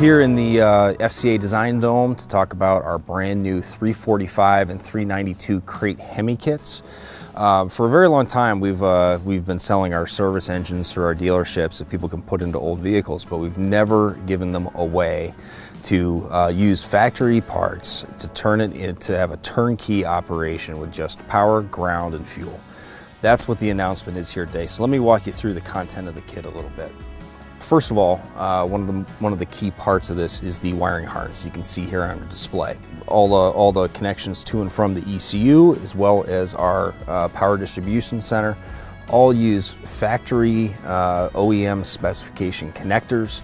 here in the FCA Design Dome to talk about our brand new 345 and 392 crate HEMI kits. For a very long time we've been selling our service engines through our dealerships that people can put into old vehicles, but we've never given them away to use factory parts to turn it into have a turnkey operation with just power, ground, and fuel. That's what the announcement is here today. So let me walk you through the content of the kit a little bit. First of all, one of the key parts of this is the wiring harness. You can see here on the display all the connections to and from the ECU, as well as our power distribution center, all use factory OEM specification connectors,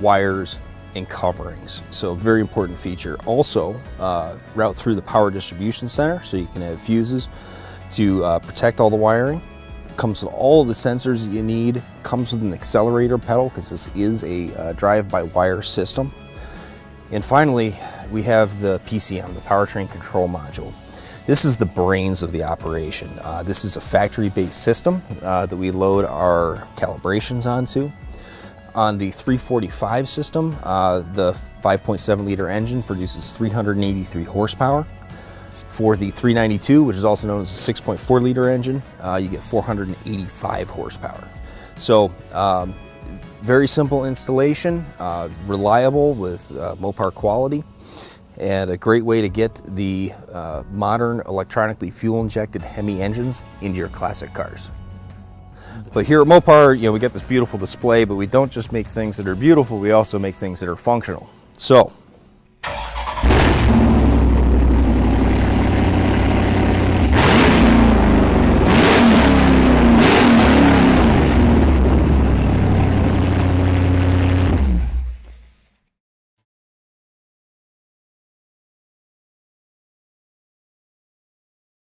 wires, and coverings. So a very important feature. Also, route through the power distribution center, so you can have fuses to protect all the wiring. Comes with all of the sensors that you need, comes with an accelerator pedal because this is a drive-by-wire system. And finally, we have the PCM, the powertrain control module. This is the brains of the operation. This is a factory-based system that we load our calibrations onto. On the 345 system, the 5.7 liter engine produces 383 horsepower. For the 392, which is also known as a 6.4 liter engine, you get 485 horsepower. So very simple installation, reliable with Mopar quality, and a great way to get the modern electronically fuel-injected HEMI engines into your classic cars. But here at Mopar, we get this beautiful display, but we don't just make things that are beautiful, we also make things that are functional. So